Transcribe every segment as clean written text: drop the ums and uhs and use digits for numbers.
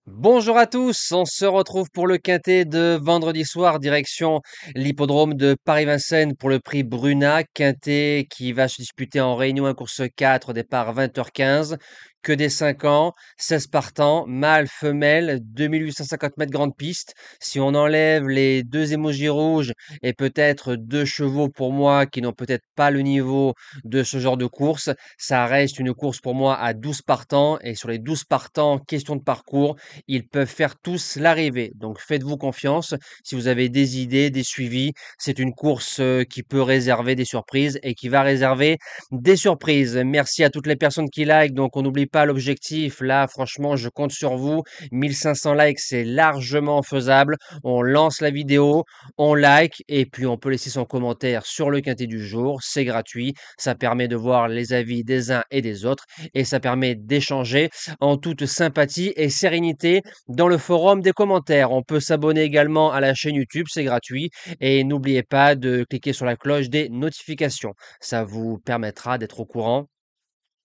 Bonjour à tous, on se retrouve pour le quintet de vendredi soir, direction l'hippodrome de Paris-Vincennes pour le prix Bruna, quintet qui va se disputer en Réunion 1 course 4, départ 20h15, que des 5 ans, 16 partants, mâle, femelle, 2850 mètres grande piste. Si on enlève les deux émojis rouges et peut-être deux chevaux pour moi qui n'ont peut-être pas le niveau de ce genre de course, ça reste une course pour moi à 12 partants, et sur les 12 partants, question de parcours, ils peuvent faire tous l'arrivée. Donc faites-vous confiance. Si vous avez des idées, des suivis, c'est une course qui peut réserver des surprises et qui va réserver des surprises. Merci à toutes les personnes qui like. Donc on n'oublie pas l'objectif. Là, franchement, je compte sur vous. 1500 likes, c'est largement faisable. On lance la vidéo, on like et puis on peut laisser son commentaire sur le quintet du jour. C'est gratuit. Ça permet de voir les avis des uns et des autres et ça permet d'échanger en toute sympathie et sérénité dans le forum des commentaires. On peut s'abonner également à la chaîne YouTube, c'est gratuit. Et n'oubliez pas de cliquer sur la cloche des notifications. Ça vous permettra d'être au courant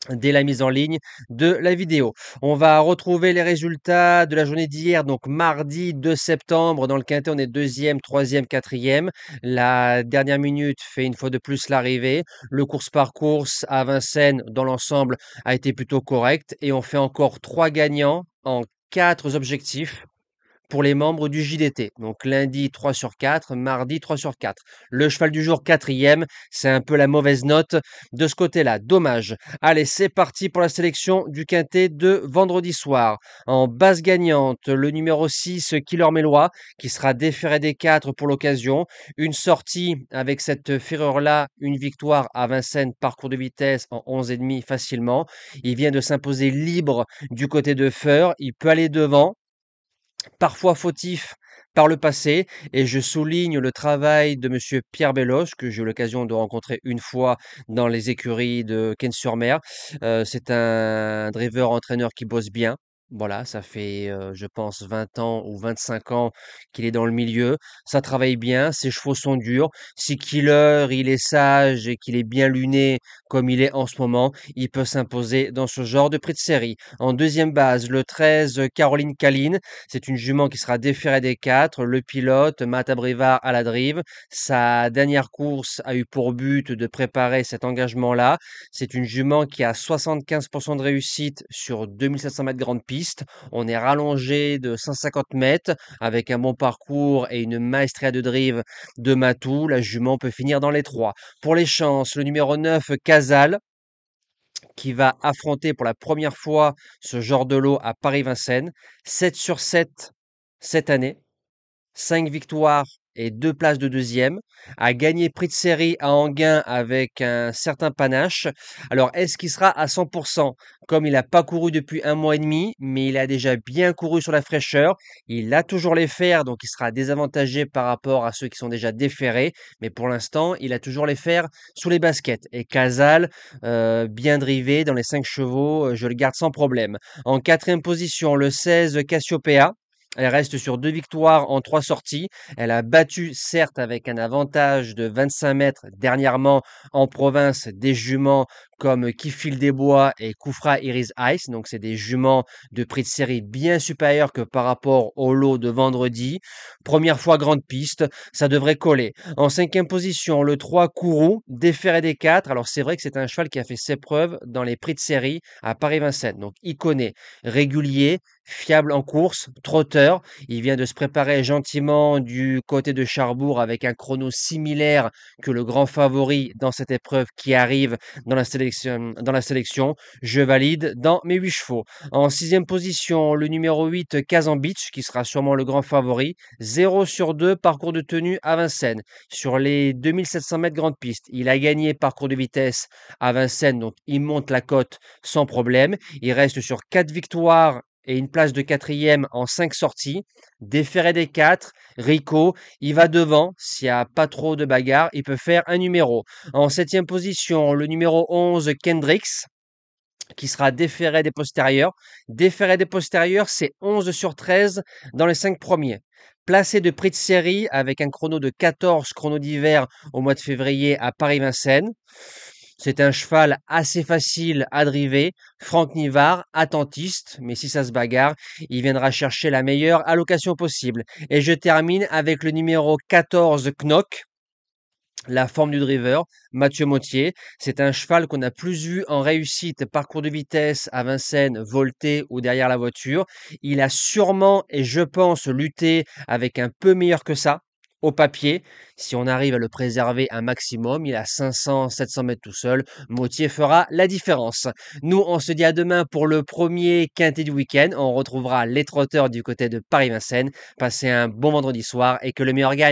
dès la mise en ligne de la vidéo. On va retrouver les résultats de la journée d'hier, donc mardi 2 septembre. Dans le quintet, on est deuxième, troisième, quatrième. La dernière minute fait une fois de plus l'arrivée. Le course par course à Vincennes, dans l'ensemble, a été plutôt correct. Et on fait encore 3 gagnants en 4 objectifs pour les membres du JDT. Donc lundi 3 sur 4, mardi 3 sur 4. Le cheval du jour quatrième, c'est un peu la mauvaise note de ce côté-là. Dommage. Allez, c'est parti pour la sélection du quintet de vendredi soir. En base gagnante, le numéro 6, Killer Mélois, qui sera déféré des 4 pour l'occasion. Une sortie avec cette ferreur-là, une victoire à Vincennes, parcours de vitesse en 11,5 facilement. Il vient de s'imposer libre du côté de Feur. Il peut aller devant, parfois fautif par le passé, et je souligne le travail de monsieur Pierre Belloche, que j'ai eu l'occasion de rencontrer une fois dans les écuries de Quesnes-sur-Mer. C'est un driver entraîneur qui bosse bien. Voilà, ça fait, je pense 20 ans ou 25 ans qu'il est dans le milieu. Ça travaille bien, ses chevaux sont durs. Si Killer, il est sage et qu'il est bien luné comme il est en ce moment, il peut s'imposer dans ce genre de prix de série. En deuxième base, le 13, Caroline Caline. C'est une jument qui sera déférée des 4. Le pilote, Mata Brivard à la drive. Sa dernière course a eu pour but de préparer cet engagement-là. C'est une jument qui a 75% de réussite sur 2700 mètres grande piste. On est rallongé de 150 mètres avec un bon parcours et une maestria de drive de Matou. La jument peut finir dans les 3. Pour les chances, le numéro 9, Casal, qui va affronter pour la première fois ce genre de lot à Paris-Vincennes. 7 sur 7 cette année, 5 victoires et 2 places de deuxième, a gagné prix de série à Enghien avec un certain panache. Alors, est-ce qu'il sera à 100%? Comme il n'a pas couru depuis 1 mois et demi, mais il a déjà bien couru sur la fraîcheur, il a toujours les fers, donc il sera désavantagé par rapport à ceux qui sont déjà déférés, mais pour l'instant, il a toujours les fers sous les baskets. Et Casal, bien drivé dans les 5 chevaux, je le garde sans problème. En quatrième position, le 16, Cassiopeia. Elle reste sur 2 victoires en 3 sorties. Elle a battu, certes, avec un avantage de 25 mètres dernièrement en province, des juments comme Kifil des Bois et Koufra Iris Ice. Donc, c'est des juments de prix de série bien supérieurs que par rapport au lot de vendredi. Première fois grande piste, ça devrait coller. En cinquième position, le 3 Kourou, déféré des 4. Alors, c'est vrai que c'est un cheval qui a fait ses preuves dans les prix de série à Paris-Vincennes. Donc, il connaît, régulier, fiable en course, trotteur. Il vient de se préparer gentiment du côté de Charbourg avec un chrono similaire que le grand favori dans cette épreuve qui arrive dans la sélection. Je valide dans mes 8 chevaux. En sixième position, le numéro 8, Kazan Beach, qui sera sûrement le grand favori. 0 sur 2, parcours de tenue à Vincennes. Sur les 2700 mètres grande piste, il a gagné parcours de vitesse à Vincennes, donc il monte la cote sans problème. Il reste sur 4 victoires et une place de quatrième en 5 sorties. Déféré des 4, Rico, il va devant. S'il n'y a pas trop de bagarre, il peut faire un numéro. En septième position, le numéro 11, Kendricks, qui sera déféré des postérieurs. Déféré des postérieurs, c'est 11 sur 13 dans les 5 premiers. Placé de prix de série avec un chrono de 14 chrono d'hiver au mois de février à Paris-Vincennes. C'est un cheval assez facile à driver. Franck Nivard, attentiste, mais si ça se bagarre, il viendra chercher la meilleure allocation possible. Et je termine avec le numéro 14 Knock. La forme du driver, Mathieu Mottier, c'est un cheval qu'on a plus vu en réussite parcours de vitesse à Vincennes, volté ou derrière la voiture. Il a sûrement et je pense lutté avec un peu meilleur que ça au papier. Si on arrive à le préserver un maximum, il a 500-700 mètres tout seul. Mottier fera la différence. Nous, on se dit à demain pour le premier quintet du week-end. On retrouvera les trotteurs du côté de Paris-Vincennes. Passez un bon vendredi soir et que le meilleur gagne.